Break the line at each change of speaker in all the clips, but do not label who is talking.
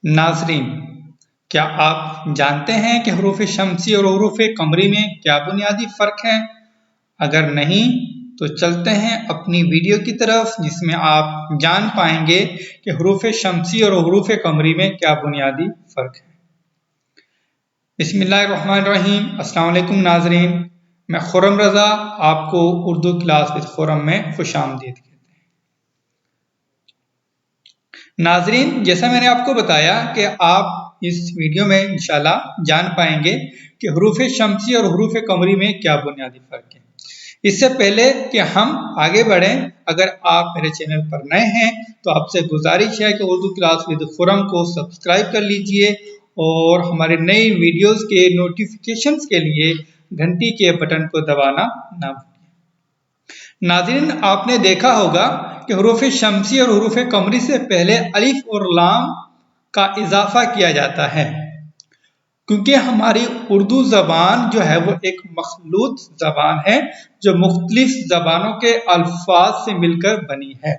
नाज़रीन, क्या आप जानते हैं कि हरूफ शम्सी और हरूफ कमरी में क्या बुनियादी फ़र्क है? अगर नहीं तो चलते हैं अपनी वीडियो की तरफ, जिसमें आप जान पाएंगे कि हरूफ शम्सी और हरूफ कमरी में क्या बुनियादी फ़र्क है। बिस्मिल्लाहिर्रहमानिर्रहीम। अस्सलाम वालेकुम नाज़रीन, मैं खुर्रम रज़ा आपको उर्दू क्लास विद खुर्रम में खुशामदीद कहते हैं। नाज़रीन, जैसा मैंने आपको बताया कि आप इस वीडियो में इंशाल्लाह जान पाएंगे कि हरूफ शम्सी और हरूफ कमरी में क्या बुनियादी फ़र्क है। इससे पहले कि हम आगे बढ़ें, अगर आप मेरे चैनल पर नए हैं तो आपसे गुजारिश है कि उर्दू क्लास विद खुर्रम को सब्सक्राइब कर लीजिए और हमारे नए वीडियोस के नोटिफिकेशंस के लिए घंटी के बटन को दबाना ना भूलिए। नाज़रीन, आपने देखा होगा कि हरूफ शम्सी और हरूफ कमरी से पहले अलिफ और लाम का इजाफा किया जाता है, क्योंकि हमारी उर्दू ज़बान जो है वो एक मखलूत ज़बान है जो मुख्तलिफ ज़बानों के अल्फाज से मिलकर बनी है।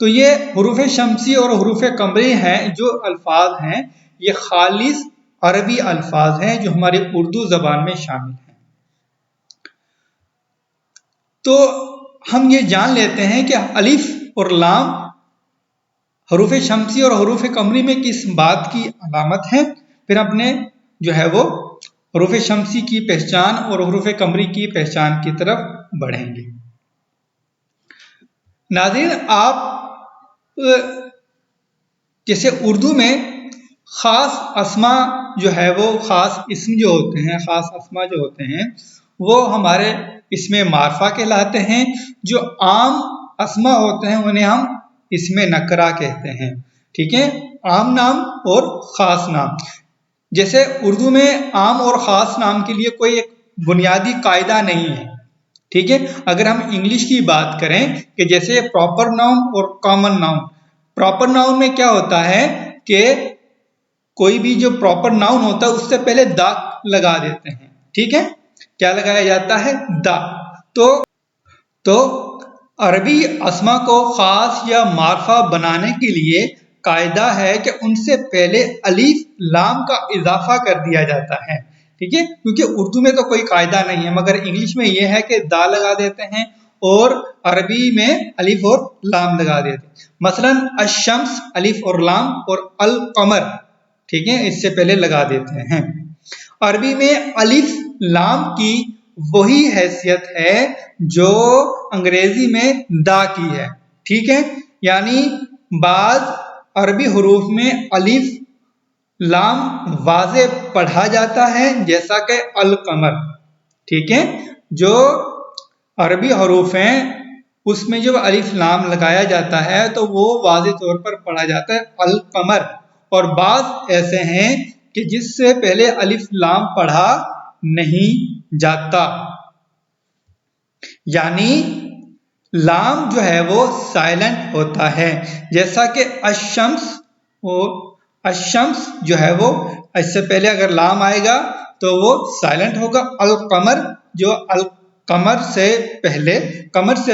तो ये हरूफ शम्सी और हरूफ कमरी हैं जो अल्फाज हैं, ये खालिस अरबी अल्फाज हैं जो हमारी उर्दू ज़बान में शामिल हैं। तो हम ये जान लेते हैं कि अलिफ और लाम हरूफ शम्सी और हरूफ कमरी में किस बात की अलामत है। फिर अपने जो है वो हरूफ शम्सी की पहचान और हरूफ कमरी की पहचान की तरफ बढ़ेंगे। नाज़रीन, आप जैसे उर्दू में ख़ास अस्मा जो है वो ख़ास इस्म जो होते हैं, ख़ास अस्मा जो होते हैं वो हमारे इसमें मारफा कहलाते हैं। जो आम अस्मा होते हैं उन्हें हम इसमें नकरा कहते हैं। ठीक है, आम नाम और ख़ास नाम। जैसे उर्दू में आम और ख़ास नाम के लिए कोई एक बुनियादी कायदा नहीं है। ठीक है, अगर हम इंग्लिश की बात करें कि जैसे प्रॉपर नाउन और कॉमन नाउन। प्रॉपर नाउन में क्या होता है कि कोई भी जो प्रॉपर नाउन होता है उससे पहले दा लगा देते हैं। ठीक है, क्या लगाया जाता है? दा। तो अरबी अस्मा को खास या मारफा बनाने के लिए कायदा है कि उनसे पहले अलिफ लाम का इजाफा कर दिया जाता है। ठीक है, क्योंकि उर्दू में तो कोई कायदा नहीं है, मगर इंग्लिश में यह है कि दा लगा देते हैं और अरबी में अलिफ और लाम लगा देते हैं। मसलन अशम्स अलिफ और लाम और अल कमर, ठीक है, इससे पहले लगा देते हैं। अरबी में अलिफ लाम की वही हैसियत है जो अंग्रेजी में दा की है। ठीक है, यानी बाद अरबी हरूफ में अलिफ लाम वाज़े पढ़ा जाता है, जैसा कि अल कमर। ठीक है, जो अरबी हरूफ हैं उसमें जो अलिफ लाम लगाया जाता है तो वो वाज़े तौर पर पढ़ा जाता है अल कमर। और बाज़ ऐसे हैं कि जिससे पहले अलिफ लाम पढ़ा नहीं जाता, यानी लाम जो है वो साइलेंट होता है, जैसा कि अशम्स और अशम्स जो है वो इससे पहले अगर लाम आएगा तो वो साइलेंट होगा। अल कमर जो अल कमर से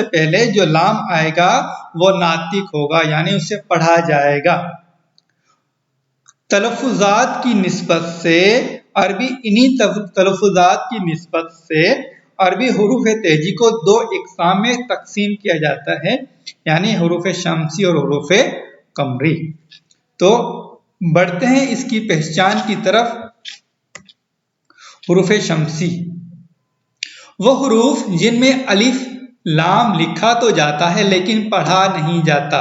पहले जो लाम आएगा वो नातिक होगा, यानी उसे पढ़ा जाएगा। तलफ़ुज़ात की निस्बत से अरबी इन्हीं तलफ़ुज़ात की निस्बत से अरबी हुरूफ तेजी को दो इक़साम में तकसीम किया जाता है, यानी हुरूफ शम्सी और हुरूफ कमरी। तो बढ़ते हैं इसकी पहचान की तरफ। हुरूफ शम्सी वो हुरूफ जिनमें अलिफ लाम लिखा तो जाता है लेकिन पढ़ा नहीं जाता।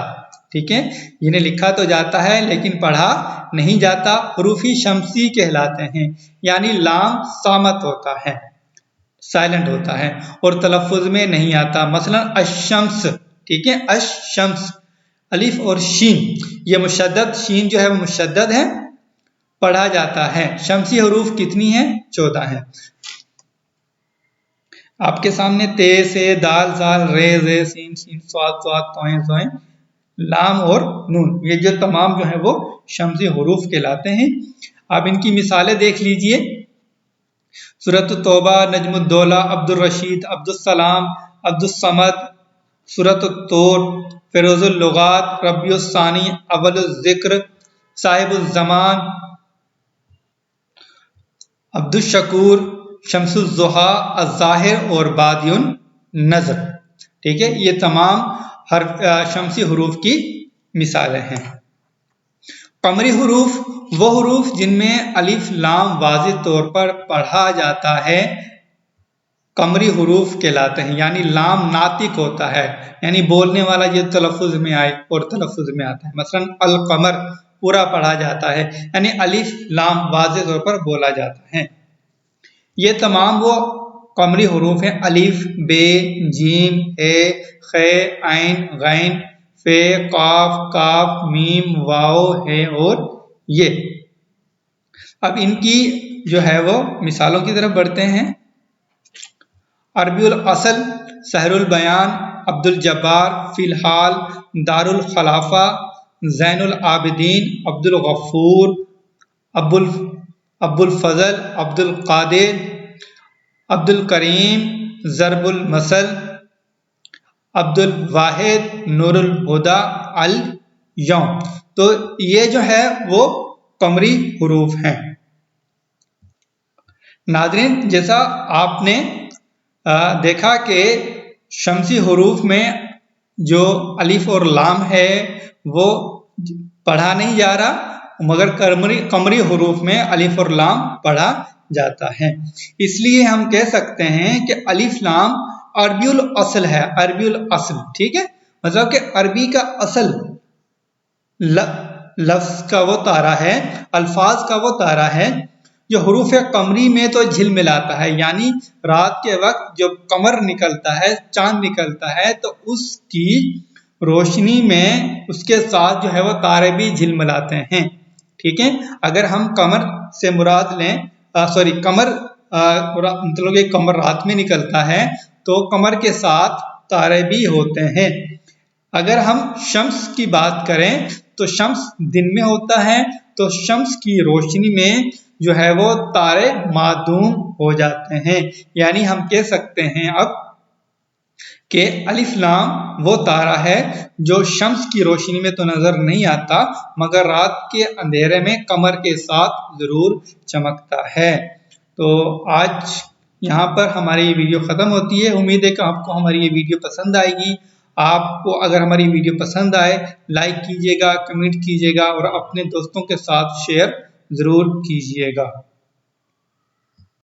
ठीक है, जिन्हें लिखा तो जाता है लेकिन पढ़ा नहीं जाता, हुरूफ़ी शम्सी कहलाते हैं, यानी लाम सामत होता है, साइलेंट होता है और तलफ़ुज़ में नहीं आता। मसलन अशम्स, ठीक है, अशम्स अलिफ और शीन, ये मुशद्दद शीन जो है वो मुशद्दद है, पढ़ा जाता है। शम्सी हरूफ कितनी है? 14 है। आपके सामने ते से दाल जाल रे रे सीन शीन स्वाद स्वाद तोएं जोएं लाम और नून, ये जो तमाम जो है वो शम्सी हरूफ कहलाते हैं। आप इनकी मिसालें देख लीजिए। सूरत तौबा, नजमुद्दौला, अब्दुल रशीद, अब्दुल सलाम, अब्दुल समद, सूरत तौर, फिरोजुल लुगात, रब्बियुस सानी, अव्वलुज़ ज़िक्र, صاحب الزمان، عبدالشکور، شمس الضحیٰ، الظاہر اور بادی النظر. ٹھیک ہے، یہ تمام شمسی حروف کی مثالیں ہیں. قمری حروف وہ حروف جن میں الف لام واضح طور پر پڑھا جاتا ہے قمری حروف کہلاتے ہیں، یعنی لام ناطق ہوتا ہے، یعنی بولنے والا یہ تلفظ میں آئے اور تلفظ میں آتا ہے. مثلا القمر پورا پڑھا جاتا ہے، یعنی الف لام واضح طور پر بولا جاتا ہے. یہ تمام وہ قمری حروف ہیں الف، بے، جیم، اے، خ، عین، غین، ف، قاف، کاف، میم، واو، ہے اور یہ. اب ان کی جو ہے وہ مثالوں کی طرف بڑھتے ہیں. عربی الاصل، سحر البیان، عبد الجبار، فی الحال، دار الخلافہ، زین العابدین، عبد الغفور، ابو الفضل، عبد القادر، عبد الکریم، ضرب المثل، عبد الواحد، نور الہدیٰ، الیوم. تو یہ جو ہے وہ قمری حروف ہیں. ناظرین، جیسا آپ نے دیکھا کہ شمسی حروف میں جو الف اور لام ہے وہ پڑھا نہیں جا رہا، مگر قمری حروف میں الف اور لام پڑھا جاتا ہے. اس لیے ہم کہہ سکتے ہیں کہ الف لام عربی الاصل ہے. عربی الاصل، ٹھیک ہے، مطلب کہ عربی کا اصل لفظ کا وہ تارا ہے، الفاظ کا وہ تارا ہے جو حروف قمری میں تو جھل ملاتا ہے. یعنی رات کے وقت جب قمر نکلتا ہے، چاند نکلتا ہے، تو اس کی روشنی میں اس کے ساتھ جو ہے وہ تارے بھی جھل ملاتے ہیں. ٹھیک ہے، اگر ہم قمر سے مراد لیں، مطلب کہ قمر رات میں نکلتا ہے تو قمر کے ساتھ تارے بھی ہوتے ہیں. اگر ہم شمس کی بات کریں تو شمس دن میں ہوتا ہے، تو شمس کی روشنی میں جو ہے وہ تارے معدوم ہو جاتے ہیں. یعنی ہم کہہ سکتے ہیں اب کہ الف لام وہ تارا ہے جو شمس کی روشنی میں تو نظر نہیں آتا، مگر رات کے اندھیرے میں قمر کے ساتھ ضرور چمکتا ہے. تو آج یہاں پر ہماری یہ ویڈیو ختم ہوتی ہے. امید ہے کہ آپ کو ہماری یہ ویڈیو پسند آئے گی. آپ کو اگر ہماری ویڈیو پسند آئے، لائک کیجیے گا، کمنٹ کیجیے گا اور اپنے دوستوں کے ساتھ شیئر ضرور کیجیے گا.